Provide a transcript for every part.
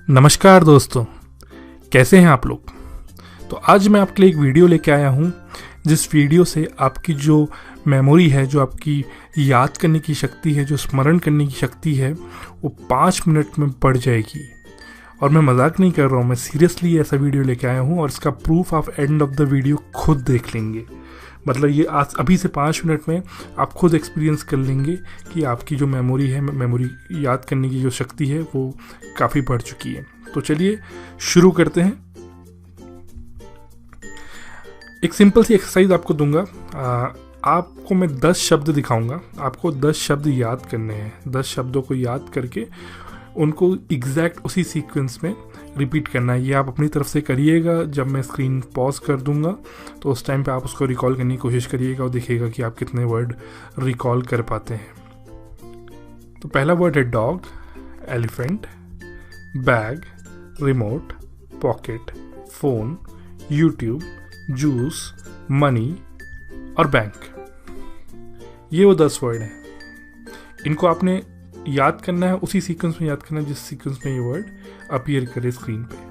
नमस्कार दोस्तों, कैसे हैं आप लोग। तो आज मैं आपके लिए एक वीडियो लेके आया हूं, जिस वीडियो से आपकी जो मेमोरी है, जो आपकी याद करने की शक्ति है, जो स्मरण करने की शक्ति है, वो 5 मिनट में बढ़ जाएगी। और मैं मजाक नहीं कर रहा हूँ, मैं सीरियसली ऐसा वीडियो लेके आया हूँ और इसका प्रूफ आप एंड ऑफ द वीडियो खुद देख लेंगे। मतलब ये आज अभी से 5 मिनट में आप खुद एक्सपीरियंस कर लेंगे कि आपकी जो मेमोरी है, मेमोरी याद करने की जो शक्ति है, वो काफ़ी बढ़ चुकी है। तो चलिए शुरू करते हैं। एक सिंपल सी एक्सरसाइज आपको दूंगा। आपको मैं 10 शब्द दिखाऊंगा, आपको 10 शब्द याद करने हैं। 10 शब्दों को याद करके उनको एग्जैक्ट उसी सीक्वेंस में रिपीट करना है। ये आप अपनी तरफ से करिएगा। जब मैं स्क्रीन पॉज कर दूंगा तो उस टाइम पे आप उसको रिकॉल करने की कोशिश करिएगा और देखिएगा कि आप कितने वर्ड रिकॉल कर पाते हैं। तो पहला वर्ड है dog, elephant, bag, remote, pocket, phone, YouTube, juice, money और बैंक। ये वो 10 वर्ड हैं। इनको आपने याद करना है, उसी सीक्वेंस में याद करना है जिस सीक्वेंस में ये वर्ड अपीयर करे स्क्रीन पे।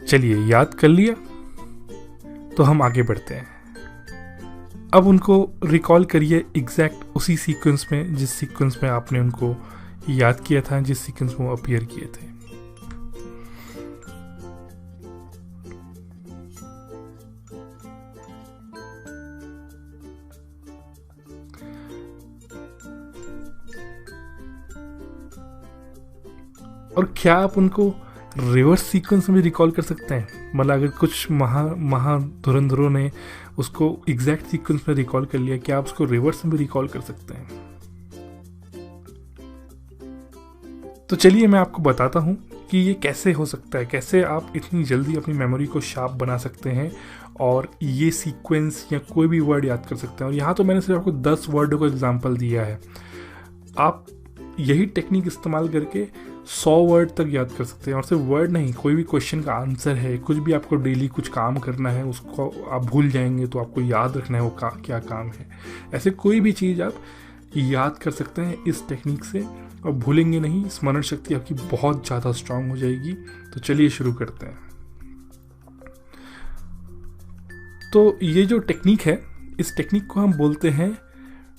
चलिए, याद कर लिया तो हम आगे बढ़ते हैं। अब उनको रिकॉल करिए एग्जैक्ट उसी सीक्वेंस में जिस सीक्वेंस में आपने उनको याद किया था, जिस सीक्वेंस में वो अपीयर किए थे। और क्या आप उनको रिवर्स सीक्वेंस में भी रिकॉल कर सकते हैं? मतलब अगर कुछ धुरंधरों ने उसको एग्जैक्ट सीक्वेंस में रिकॉल कर लिया, क्या आप उसको रिवर्स में भी रिकॉल कर सकते हैं? तो चलिए मैं आपको बताता हूँ कि ये कैसे हो सकता है, कैसे आप इतनी जल्दी अपनी मेमोरी को शार्प बना सकते हैं और ये सीक्वेंस या कोई भी वर्ड याद कर सकते हैं। और यहाँ तो मैंने सिर्फ आपको 10 वर्डों का एग्जाम्पल दिया है। आप यही टेक्निक इस्तेमाल करके 100 वर्ड तक याद कर सकते हैं। और सिर्फ वर्ड नहीं, कोई भी क्वेश्चन का आंसर है, कुछ भी आपको डेली कुछ काम करना है, उसको आप भूल जाएंगे तो आपको याद रखना है वो क्या काम है। ऐसे कोई भी चीज़ आप याद कर सकते हैं इस टेक्निक से और भूलेंगे नहीं। स्मरण शक्ति आपकी बहुत ज़्यादा स्ट्रांग हो जाएगी। तो चलिए शुरू करते हैं। तो ये जो टेक्निक है, इस टेक्निक को हम बोलते हैं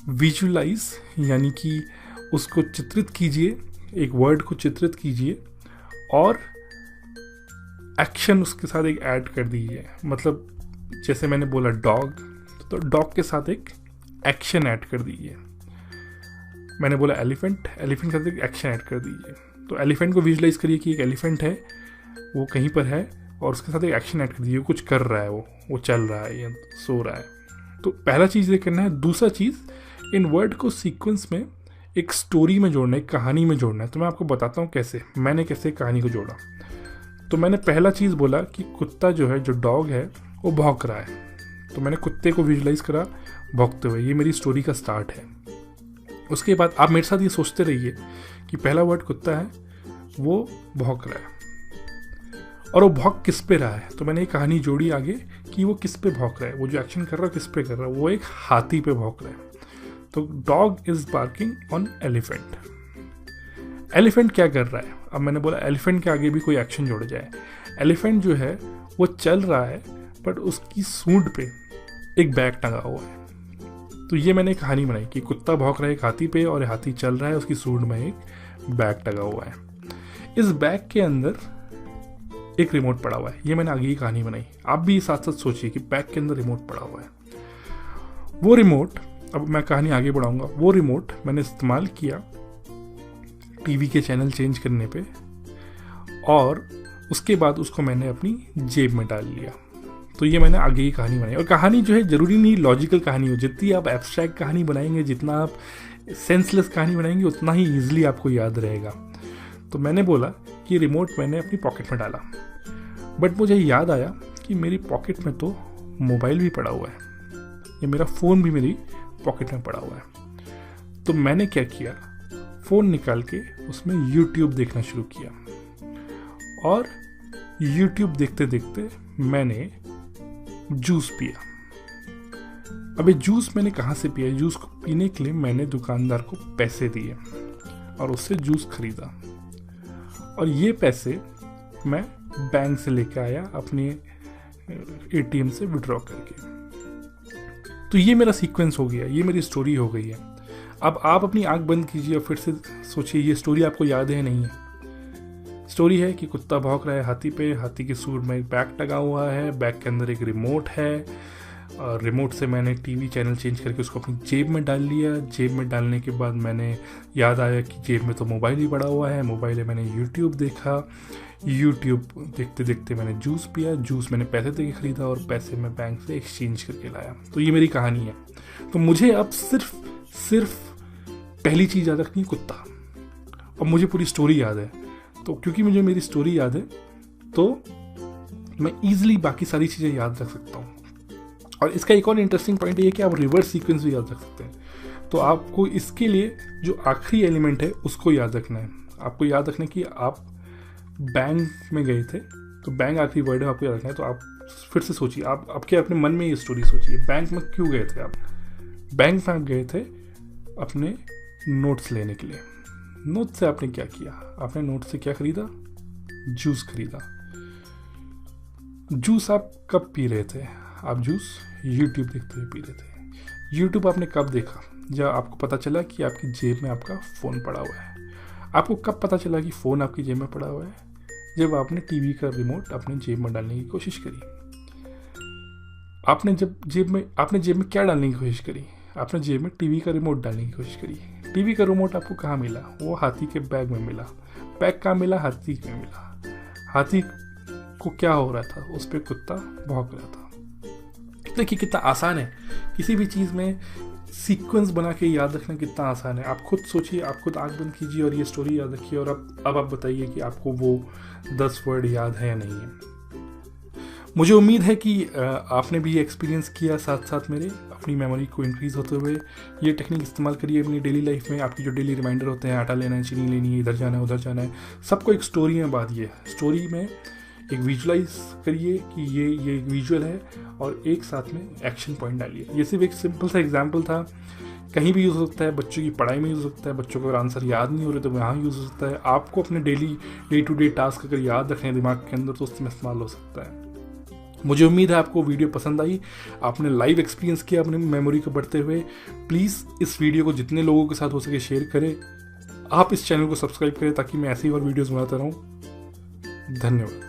विजुअलाइज, यानी कि उसको चित्रित कीजिए, एक वर्ड को चित्रित कीजिए और एक्शन उसके साथ एक ऐड कर दीजिए। मतलब जैसे मैंने बोला डॉग, तो डॉग के साथ एक एक्शन ऐड कर दीजिए। मैंने बोला एलिफेंट, एलिफेंट के साथ एक एक्शन ऐड कर दीजिए। तो एलिफेंट को विजुलाइज करिए कि एक एलिफेंट है, वो कहीं पर है और उसके साथ एक एक्शन ऐड कर दीजिए। कुछ कर रहा है, वो चल रहा है या सो रहा है। तो पहला चीज़ ये करना है। दूसरा चीज़, इन वर्ड को सीक्वेंस में एक स्टोरी में जोड़ना है, एक कहानी में जोड़ना है। तो मैं आपको बताता हूँ कैसे, मैंने कैसे कहानी को जोड़ा। तो मैंने पहला चीज़ बोला कि कुत्ता जो है, जो डॉग है, वो भौंक रहा है। तो मैंने कुत्ते को विजुलाइज करा भौंकते हुए। ये मेरी स्टोरी का स्टार्ट है। उसके बाद आप मेरे साथ ये सोचते रहिए कि पहला वर्ड कुत्ता है, वो भौंक रहा है और वो भौंक किस पे रहा है। तो मैंने एक कहानी जोड़ी आगे कि वो किस पे भौंक रहा है, वो जो एक्शन कर रहा है किस पे कर रहा है। वो एक हाथी पे भौंक रहा है। तो dog is barking on elephant. Elephant क्या कर रहा है? अब मैंने बोला एलिफेंट के आगे भी कोई एक्शन जोड़ जाए। एलिफेंट जो है वो चल रहा है, बट उसकी सूंड पे एक बैग टंगा हुआ है। तो ये मैंने कहानी बनाई कि कुत्ता भौंक रहा है एक हाथी पे और हाथी चल रहा है, उसकी सूंड में एक बैग टंगा हुआ है। इस बैग के अंदर एक रिमोट पड़ा हुआ है। ये मैंने आगे की कहानी बनाई। आप भी साथ साथ सोचिए कि बैग के अंदर रिमोट पड़ा हुआ है। वो रिमोट, अब मैं कहानी आगे बढ़ाऊंगा, वो रिमोट मैंने इस्तेमाल किया टीवी के चैनल चेंज करने पे और उसके बाद उसको मैंने अपनी जेब में डाल लिया। तो ये मैंने आगे की कहानी बनाई। और कहानी जो है ज़रूरी नहीं लॉजिकल कहानी हो, जितनी आप एब्स्ट्रैक्ट कहानी बनाएंगे, जितना आप सेंसलेस कहानी बनाएंगे, उतना ही ईजिली आपको याद रहेगा। तो मैंने बोला कि रिमोट मैंने अपनी पॉकेट में डाला, बट मुझे याद आया कि मेरी पॉकेट में तो मोबाइल भी पड़ा हुआ है, या मेरा फ़ोन भी मेरी पॉकेट में पड़ा हुआ है। तो मैंने क्या किया, फ़ोन निकाल के उसमें YouTube देखना शुरू किया और YouTube देखते देखते मैंने जूस पिया। अबे जूस मैंने कहाँ से पिया? जूस को पीने के लिए मैंने दुकानदार को पैसे दिए और उससे जूस खरीदा, और ये पैसे मैं बैंक से लेके आया अपने एटीएम से विड्रॉ करके। तो ये मेरा सीक्वेंस हो गया, ये मेरी स्टोरी हो गई है। अब आप अपनी आंख बंद कीजिए और फिर से सोचिए ये स्टोरी आपको याद है नहीं है। स्टोरी है कि कुत्ता भौंक रहा है हाथी पे, हाथी के सूंड में एक बैग टंगा हुआ है, बैग के अंदर एक रिमोट है, और रिमोट से मैंने टीवी चैनल चेंज करके उसको अपनी जेब में डाल लिया। जेब में डालने के बाद मैंने याद आया कि जेब में तो मोबाइल ही पड़ा हुआ है, मोबाइल में मैंने यूट्यूब देखा, यूट्यूब देखते देखते मैंने जूस पिया, जूस मैंने पैसे दे के खरीदा और पैसे मैं बैंक से एक्सचेंज करके लाया। तो ये मेरी कहानी है। तो मुझे अब सिर्फ पहली चीज़ याद रखनी है, कुत्ता, और मुझे पूरी स्टोरी याद है। तो क्योंकि मुझे मेरी स्टोरी याद है तो मैं ईजिली बाकी सारी चीज़ें याद रख सकता हूँ। और इसका एक और इंटरेस्टिंग पॉइंट ये है कि आप रिवर्स सीक्वेंस भी याद रख सकते हैं। तो आपको इसके लिए जो आखिरी एलिमेंट है उसको याद रखना है। आपको याद रखना है कि आप बैंक में गए थे, तो बैंक आखिरी वर्ड है, आपको याद रखना है। तो आप फिर से सोचिए, आप आपके अपने मन में ये स्टोरी सोचिए, बैंक में क्यों गए थे आप? बैंक में आप गए थे अपने नोट्स लेने के लिए। नोट से आपने क्या किया? आपने नोट से क्या खरीदा? जूस खरीदा। जूस आप कब पी रहे थे? आप जूस यूट्यूब देखते हुए पी रहे थे। यूट्यूब आपने कब देखा? जब आपको पता चला कि आपकी जेब में आपका फ़ोन पड़ा हुआ है। आपको कब पता चला कि फ़ोन आपकी जेब में पड़ा हुआ है? जब आपने टीवी का रिमोट अपने जेब में डालने की कोशिश करी। आपने जेब में क्या डालने की कोशिश करी? आपने जेब में टीवी का रिमोट डालने की कोशिश करी। टीवी का रिमोट आपको कहाँ मिला? वो हाथी के बैग में मिला। बैग कहाँ मिला? हाथी में मिला। हाथी को क्या हो रहा था? उस पर कुत्ता भौंक रहा था। देखिए कितना आसान है, किसी भी चीज़ में सीक्वेंस बना के याद रखना कितना आसान है। आप खुद सोचिए, आप खुद आंख बंद कीजिए और ये स्टोरी याद रखिए, और अब आप बताइए कि आपको वो 10 वर्ड याद है या नहीं है। मुझे उम्मीद है कि आपने भी ये एक्सपीरियंस किया साथ साथ मेरे, अपनी मेमोरी को इंक्रीज़ होते हुए। ये टेक्निक इस्तेमाल करिए अपनी डेली लाइफ में। आपकी जो डेली रिमाइंडर होते हैं, आटा लेना है, चीनी लेनी है, इधर जाना है, उधर जाना है, सबको एक स्टोरी में बांधिए। स्टोरी में एक विजुलाइज करिए कि ये एक विजुअल है, और एक साथ में एक्शन पॉइंट डालिए। ये सिर्फ एक सिंपल सा एग्जांपल था, कहीं भी यूज़ हो सकता है। बच्चों की पढ़ाई में यूज़ हो सकता है, बच्चों को अगर आंसर याद नहीं हो रहे तो वहाँ यूज़ हो सकता है। आपको अपने डे टू डे टास्क अगर याद रखने दिमाग के अंदर तो उसमें इस्तेमाल हो सकता है। मुझे उम्मीद है आपको वीडियो पसंद आई, आपने लाइव एक्सपीरियंस किया अपने मेमोरी को बढ़ते हुए। प्लीज़ इस वीडियो को जितने लोगों के साथ हो सके शेयर करें। आप इस चैनल को सब्सक्राइब करें ताकि मैं ऐसी और वीडियोज़ बनाता रहूँ। धन्यवाद।